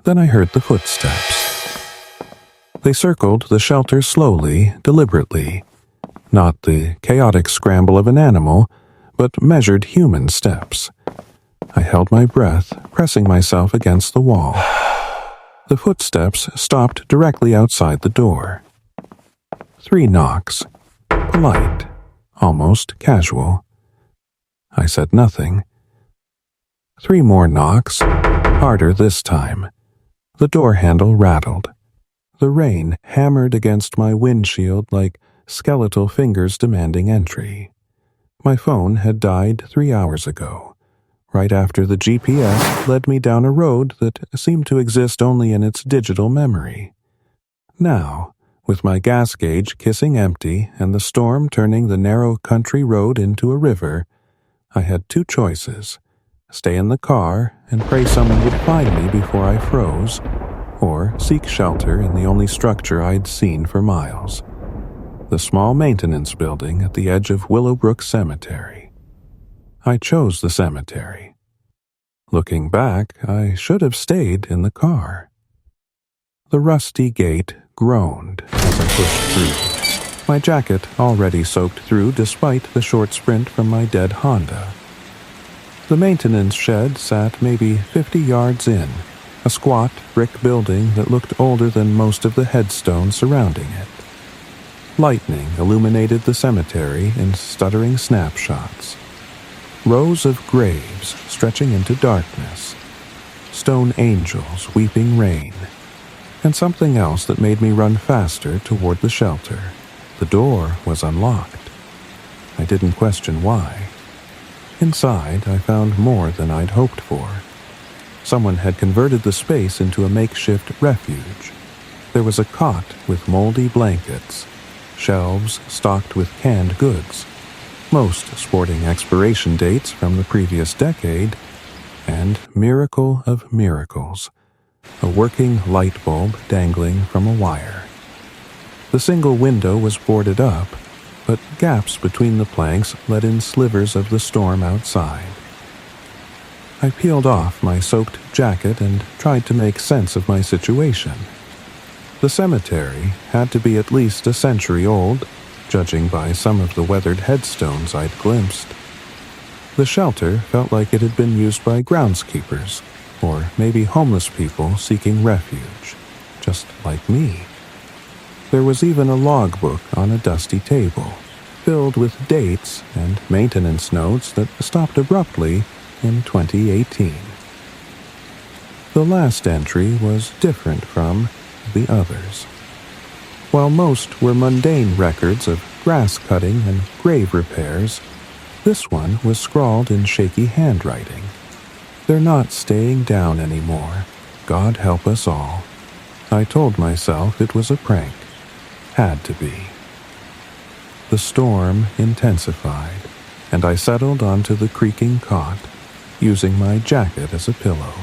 Then I heard the footsteps. They circled the shelter slowly, deliberately. Not the chaotic scramble of an animal, but measured human steps. I held my breath, pressing myself against the wall. The footsteps stopped directly outside the door. 3 knocks. Polite, almost casual. I said nothing. 3 more knocks, harder this time. The door handle rattled. The rain hammered against my windshield like skeletal fingers demanding entry. My phone had died 3 hours ago, right after the GPS led me down a road that seemed to exist only in its digital memory. Now, with my gas gauge kissing empty and the storm turning the narrow country road into a river, I had 2 choices: stay in the car and pray someone would find me before I froze, or seek shelter in the only structure I'd seen for miles, the small maintenance building at the edge of Willowbrook Cemetery. I chose the cemetery. Looking back, I should have stayed in the car. The rusty gate groaned as I pushed through, my jacket already soaked through despite the short sprint from my dead Honda. The maintenance shed sat maybe 50 yards in, a squat brick building that looked older than most of the headstones surrounding it. Lightning illuminated the cemetery in stuttering snapshots. Rows of graves stretching into darkness, stone angels weeping rain, and something else that made me run faster toward the shelter. The door was unlocked. I didn't question why. Inside, I found more than I'd hoped for. Someone had converted the space into a makeshift refuge. There was a cot with moldy blankets, shelves stocked with canned goods, most sporting expiration dates from the previous decade, and, miracle of miracles, a working light bulb dangling from a wire. The single window was boarded up, but gaps between the planks let in slivers of the storm outside. I peeled off my soaked jacket and tried to make sense of my situation. The cemetery had to be at least a century old, judging by some of the weathered headstones I'd glimpsed. The shelter felt like it had been used by groundskeepers, or maybe homeless people seeking refuge, just like me. There was even a logbook on a dusty table, filled with dates and maintenance notes that stopped abruptly in 2018. The last entry was different from the others. While most were mundane records of grass cutting and grave repairs, this one was scrawled in shaky handwriting. "They're not staying down anymore. God help us all." I told myself it was a prank. Had to be. The storm intensified, and I settled onto the creaking cot, using my jacket as a pillow.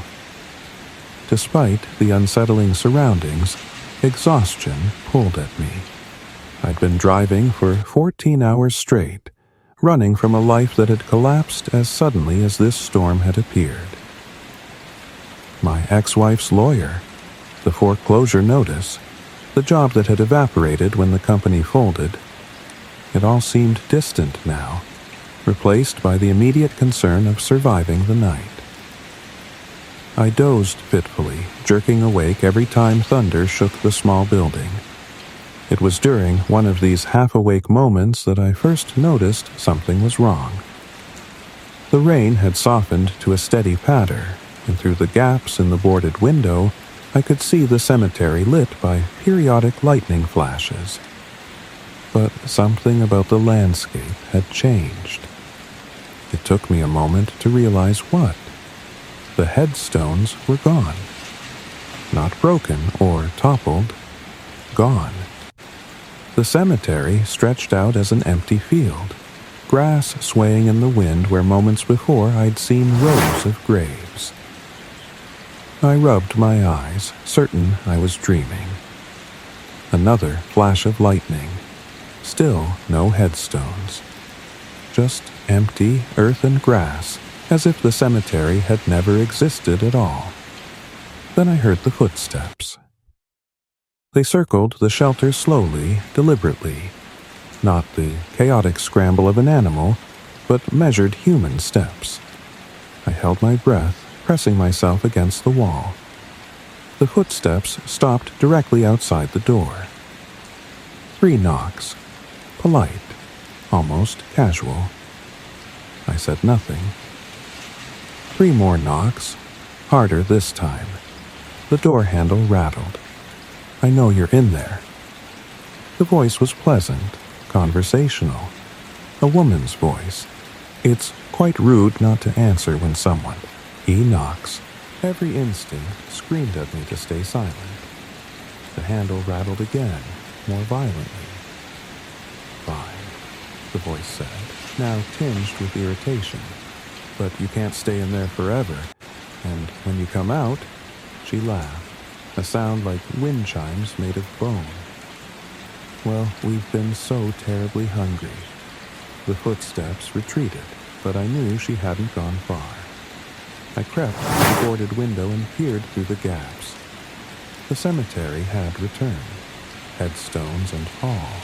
Despite the unsettling surroundings, exhaustion pulled at me. I'd been driving for 14 hours straight, running from a life that had collapsed as suddenly as this storm had appeared. My ex-wife's lawyer, the foreclosure notice, the job that had evaporated when the company folded. It all seemed distant now, replaced by the immediate concern of surviving the night. I dozed fitfully, jerking awake every time thunder shook the small building. It was during one of these half-awake moments that I first noticed something was wrong. The rain had softened to a steady patter, and through the gaps in the boarded window, I could see the cemetery lit by periodic lightning flashes. But something about the landscape had changed. It took me a moment to realize what. The headstones were gone. Not broken or toppled. Gone. The cemetery stretched out as an empty field, grass swaying in the wind where moments before I'd seen rows of graves. I rubbed my eyes, certain I was dreaming. Another flash of lightning. Still no headstones. Just empty earth and grass, as if the cemetery had never existed at all. Then I heard the footsteps. They circled the shelter slowly, deliberately, not the chaotic scramble of an animal, but measured human steps. I held my breath, pressing myself against the wall. The footsteps stopped directly outside the door. 3 knocks, polite, almost casual. I said nothing. 3 more knocks, harder this time. The door handle rattled. "I know you're in there." The voice was pleasant, conversational. A woman's voice. It's quite rude not to answer when someone knocks. Every instinct screamed at me to stay silent. The handle rattled again, more violently. "Fine," the voice said, now tinged with irritation. "But you can't stay in there forever. And when you come out," she laughed, a sound like wind chimes made of bone. "Well, we've been so terribly hungry." The footsteps retreated, but I knew she hadn't gone far. I crept to the boarded window and peered through the gaps. The cemetery had returned, headstones and all,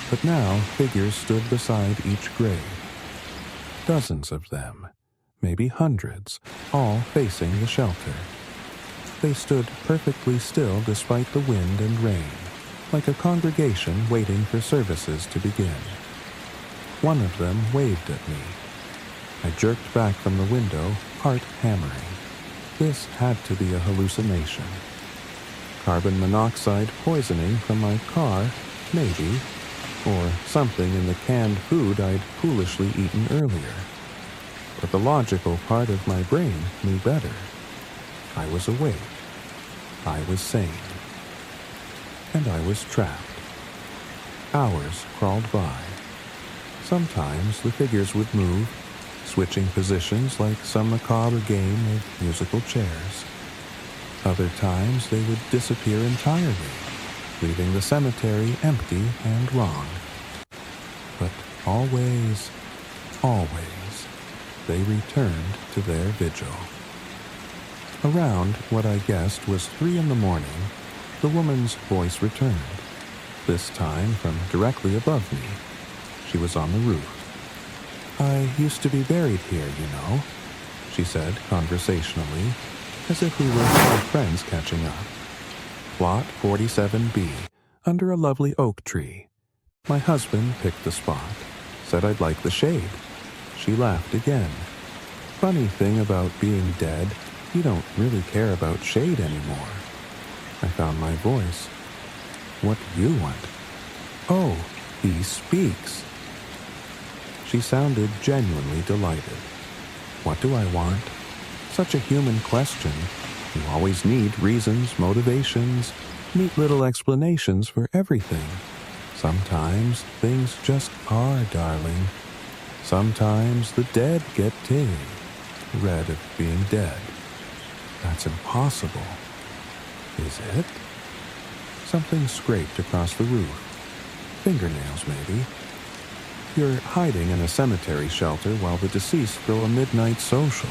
but now figures stood beside each grave. Dozens of them, maybe hundreds, all facing the shelter. They stood perfectly still despite the wind and rain, like a congregation waiting for services to begin. One of them waved at me. I jerked back from the window, heart hammering. This had to be a hallucination. Carbon monoxide poisoning from my car, maybe, or something in the canned food I'd foolishly eaten earlier. But the logical part of my brain knew better. I was awake. I was sane. And I was trapped. Hours crawled by. Sometimes the figures would move, switching positions like some macabre game of musical chairs. Other times they would disappear entirely, leaving the cemetery empty and wrong. But always, they returned to their vigil. Around what I guessed was 3 a.m, the woman's voice returned, this time from directly above me. She was on the roof. "I used to be buried here, you know," she said conversationally, as if we were old friends catching up. "Plot 47B, under a lovely oak tree. My husband picked the spot, said I'd like the shade." She laughed again. "Funny thing about being dead, you don't really care about shade anymore." I found my voice. "What do you want?" "Oh, he speaks." She sounded genuinely delighted. What do I want? Such a human question. You always need reasons, motivations, neat little explanations for everything. Sometimes things just are, darling. Sometimes the dead get tea. Red of being dead. That's impossible. Is it? Something scraped across the roof. Fingernails, maybe. You're hiding in a cemetery shelter while the deceased throw a midnight social.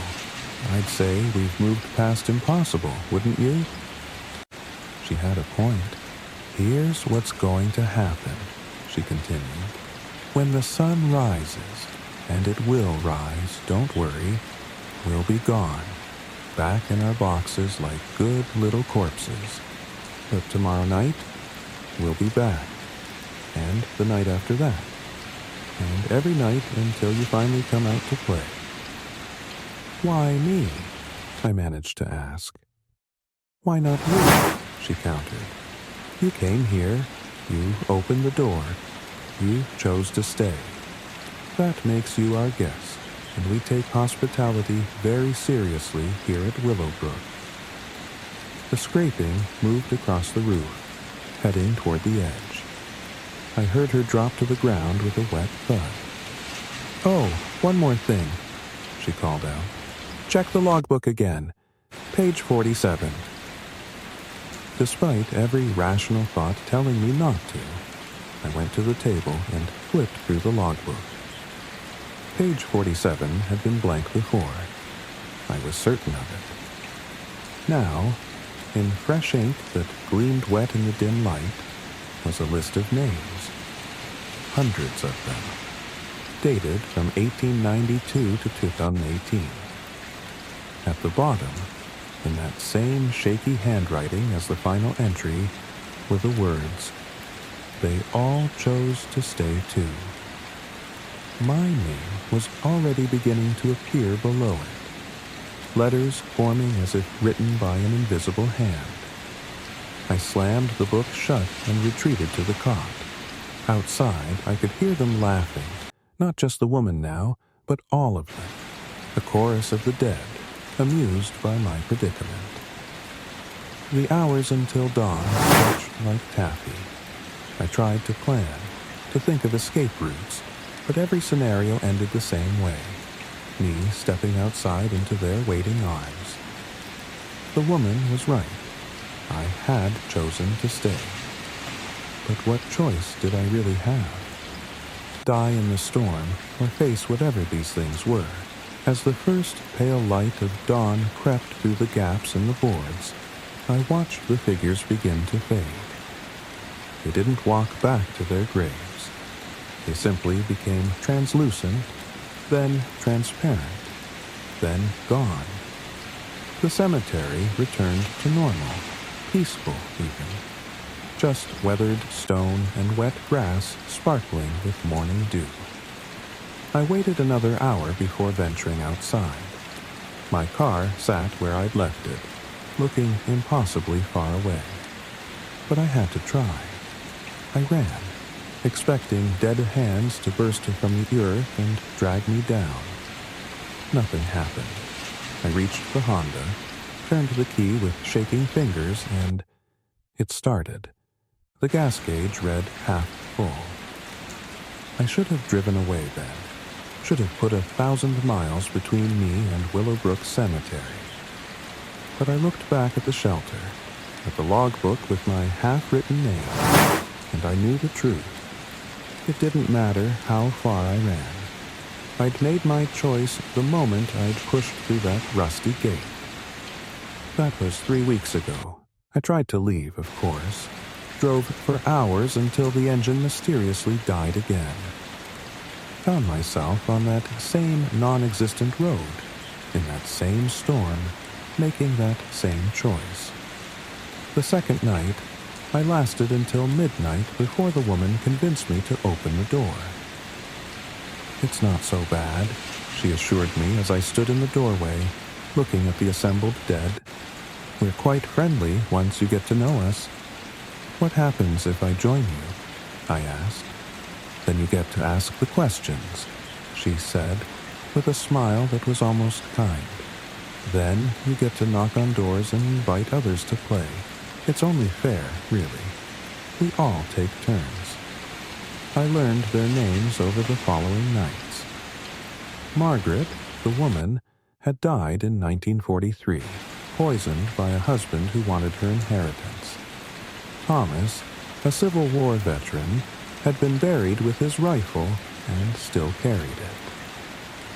I'd say we've moved past impossible, wouldn't you? She had a point. "Here's what's going to happen," she continued. "When the sun rises, and it will rise, don't worry, we'll be gone, back in our boxes like good little corpses. But tomorrow night, we'll be back, and the night after that, and every night until you finally come out to play." "Why me?" I managed to ask. "Why not you?" she countered. "You came here, you opened the door, you chose to stay. That makes you our guest, and we take hospitality very seriously here at Willowbrook." The scraping moved across the roof, heading toward the edge. I heard her drop to the ground with a wet thud. "Oh, one more thing," she called out. "Check the logbook again. Page 47. Despite every rational thought telling me not to, I went to the table and flipped through the logbook. Page 47 had been blank before. I was certain of it. Now, in fresh ink that gleamed wet in the dim light, was a list of names. Hundreds of them, dated from 1892 to 2018. At the bottom, in that same shaky handwriting as the final entry, were the words, "They all chose to stay too." My name was already beginning to appear below it, letters forming as if written by an invisible hand. I slammed the book shut and retreated to the cot. Outside, I could hear them laughing, not just the woman now, but all of them, a chorus of the dead, amused by my predicament. The hours until dawn stretched like taffy. I tried to plan, to think of escape routes, but every scenario ended the same way, me stepping outside into their waiting arms. The woman was right. I had chosen to stay. But what choice did I really have? Die in the storm, or face whatever these things were? As the first pale light of dawn crept through the gaps in the boards, I watched the figures begin to fade. They didn't walk back to their graves. They simply became translucent, then transparent, then gone. The cemetery returned to normal, peaceful even. Just weathered stone and wet grass sparkling with morning dew. I waited another hour before venturing outside. My car sat where I'd left it, looking impossibly far away. But I had to try. I ran, expecting dead hands to burst from the earth and drag me down. Nothing happened. I reached the Honda, turned the key with shaking fingers, and it started. The gas gauge read half full. I should have driven away then. Should have put 1,000 miles between me and Willowbrook Cemetery. But I looked back at the shelter, at the logbook with my half-written name, and I knew the truth. It didn't matter how far I ran. I'd made my choice the moment I'd pushed through that rusty gate. That was 3 weeks ago. I tried to leave, of course. Drove for hours until the engine mysteriously died again. Found myself on that same non-existent road, in that same storm, making that same choice. The second night, I lasted until midnight before the woman convinced me to open the door. "It's not so bad," she assured me as I stood in the doorway, looking at the assembled dead. "We're quite friendly once you get to know us." "What happens if I join you?" I asked. "Then you get to ask the questions," she said, with a smile that was almost kind. "Then you get to knock on doors and invite others to play. It's only fair, really. We all take turns." I learned their names over the following nights. Margaret, the woman, had died in 1943, poisoned by a husband who wanted her inheritance. Thomas, a Civil War veteran, had been buried with his rifle and still carried it.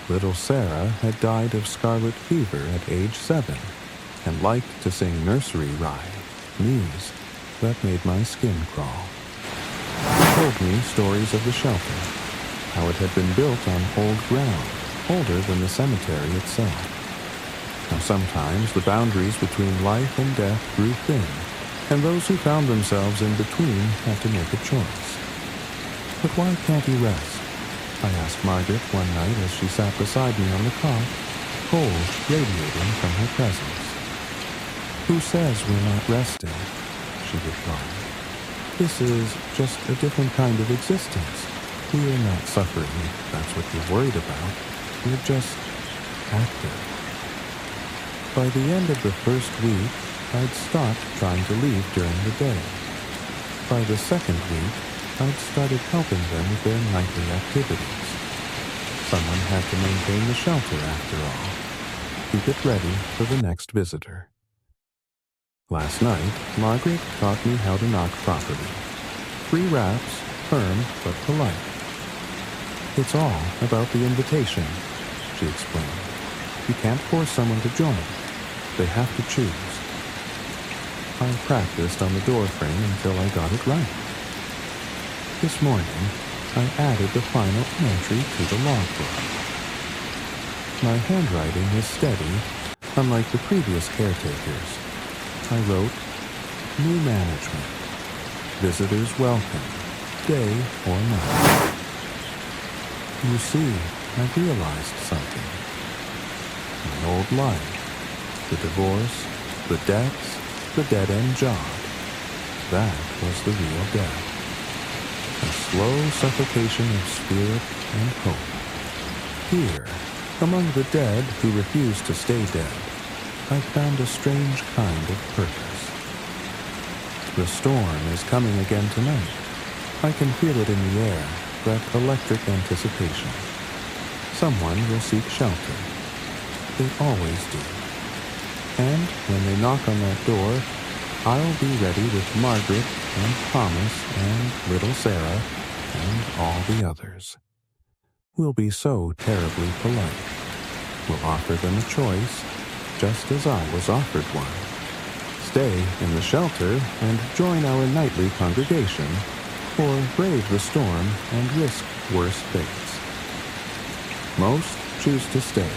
Little Sarah had died of scarlet fever at age 7 and liked to sing nursery rhyme, that made my skin crawl. He told me stories of the shelter, how it had been built on old ground, older than the cemetery itself. Now sometimes the boundaries between life and death grew thin, and those who found themselves in between had to make a choice. "But why can't he rest?" I asked Margaret one night as she sat beside me on the cot, cold radiating from her presence. "Who says we're not resting?" she replied. "This is just a different kind of existence. We are not suffering if that's what you're worried about. We're just active." By the end of the first week, I'd stopped trying to leave during the day. By the second week, I'd started helping them with their nightly activities. Someone had to maintain the shelter after all. Keep it ready for the next visitor. Last night, Margaret taught me how to knock properly. 3 raps, firm but polite. "It's all about the invitation," she explained. "You can't force someone to join. They have to choose." I practiced on the doorframe until I got it right. This morning, I added the final entry to the logbook. My handwriting is steady, unlike the previous caretakers. I wrote, "New management. Visitors welcome, day or night." You see, I realized something. My old life, the divorce, the debts, the dead-end job. That was the real death. A slow suffocation of spirit and hope. Here, among the dead who refused to stay dead, I found a strange kind of purpose. The storm is coming again tonight. I can feel it in the air, that electric anticipation. Someone will seek shelter. They always do. And when they knock on that door, I'll be ready with Margaret and Thomas and little Sarah and all the others. We'll be so terribly polite. We'll offer them a choice, just as I was offered one. Stay in the shelter and join our nightly congregation, or brave the storm and risk worse fates. Most choose to stay.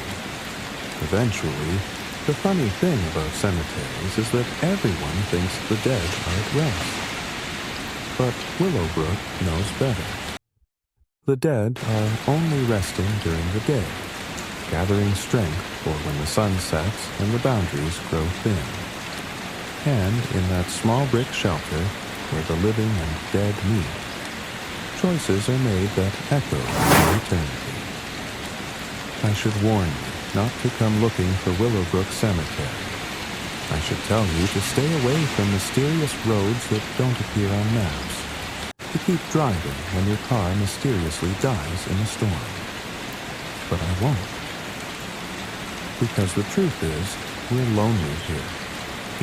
Eventually, the funny thing about cemeteries is that everyone thinks the dead are at rest. But Willowbrook knows better. The dead are only resting during the day, gathering strength for when the sun sets and the boundaries grow thin. And in that small brick shelter, where the living and dead meet, choices are made that echo through eternity. I should warn you not to come looking for Willowbrook Cemetery. I should tell you to stay away from mysterious roads that don't appear on maps, to keep driving when your car mysteriously dies in a storm. But I won't. Because the truth is, we're lonely here.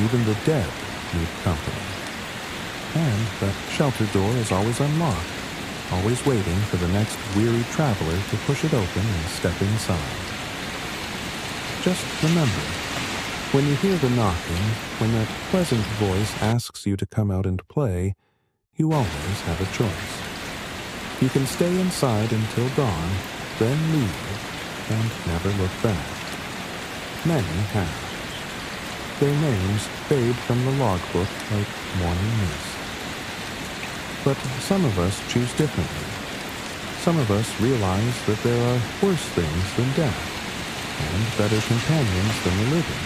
Even the dead need company. And that shelter door is always unlocked, always waiting for the next weary traveler to push it open and step inside. Just remember, when you hear the knocking, when that pleasant voice asks you to come out and play, you always have a choice. You can stay inside until dawn, then leave, and never look back. Many have. Their names fade from the logbook like morning mist. But some of us choose differently. Some of us realize that there are worse things than death, and better companions than the living.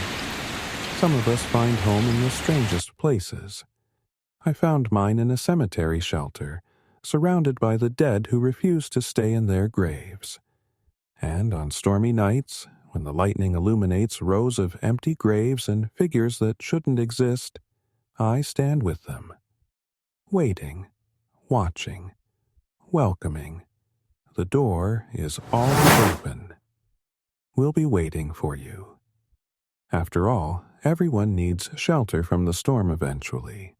Some of us find home in the strangest places. I found mine in a cemetery shelter, surrounded by the dead who refuse to stay in their graves. And on stormy nights, when the lightning illuminates rows of empty graves and figures that shouldn't exist, I stand with them, waiting, watching, welcoming. The door is always open. We'll be waiting for you. After all, everyone needs shelter from the storm eventually.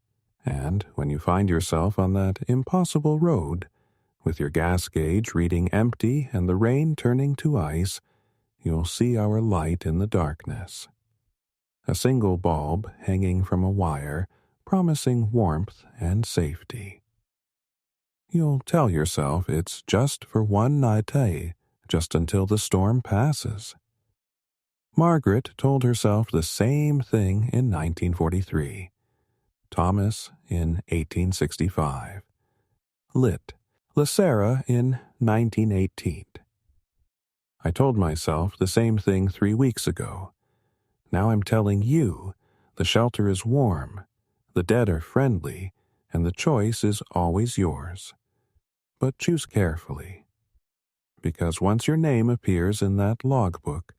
And when you find yourself on that impossible road, with your gas gauge reading empty and the rain turning to ice, you'll see our light in the darkness. A single bulb hanging from a wire, promising warmth and safety. You'll tell yourself it's just for one night, just until the storm passes. Margaret told herself the same thing in 1943. Thomas in 1865. Lit. Sarah in 1918. I told myself the same thing 3 weeks ago. Now I'm telling you, the shelter is warm, the dead are friendly, and the choice is always yours. But choose carefully. Because once your name appears in that logbook,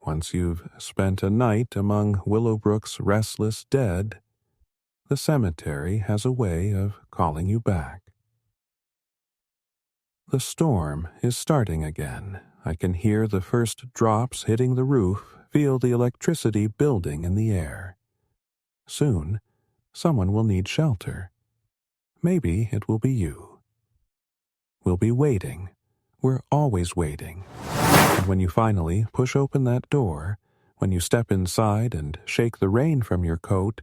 once you've spent a night among Willowbrook's restless dead, the cemetery has a way of calling you back. The storm is starting again. I can hear the first drops hitting the roof, feel the electricity building in the air. Soon, someone will need shelter. Maybe it will be you. We'll be waiting. We're always waiting. And when you finally push open that door, When you step inside and shake the rain from your coat,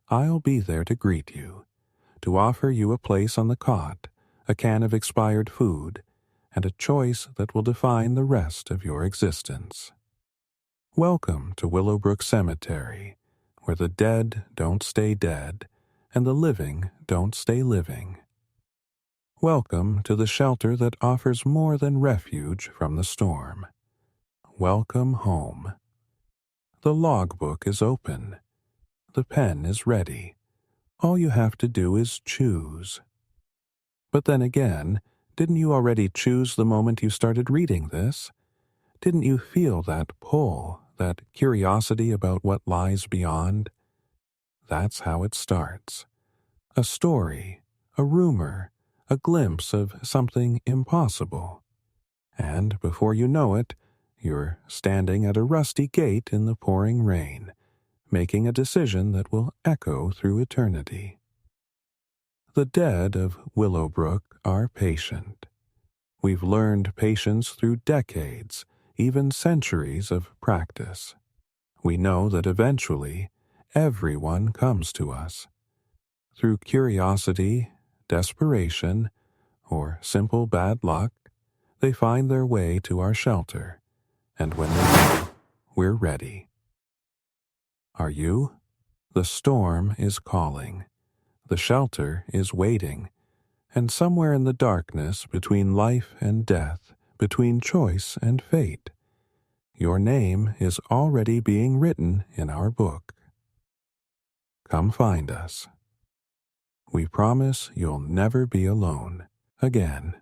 I'll be there to greet you, to offer you a place on the cot, a can of expired food, and a choice that will define the rest of your existence. Welcome to Willowbrook Cemetery, where the dead don't stay dead and the living don't stay living. Welcome to the shelter that offers more than refuge from the storm. Welcome home. The logbook is open. The pen is ready. All you have to do is choose. But then again, didn't you already choose the moment you started reading this? Didn't you feel that pull, that curiosity about what lies beyond? That's how it starts. A story, a rumor, a glimpse of something impossible. And before you know it, you're standing at a rusty gate in the pouring rain, making a decision that will echo through eternity. The dead of Willowbrook are patient. We've learned patience through decades, even centuries of practice. We know that eventually, everyone comes to us. Through curiosity, desperation, or simple bad luck, they find their way to our shelter, and when they do, we're ready. Are you? The storm is calling. The shelter is waiting, and somewhere in the darkness between life and death, between choice and fate, your name is already being written in our book. Come find us. We promise you'll never be alone again.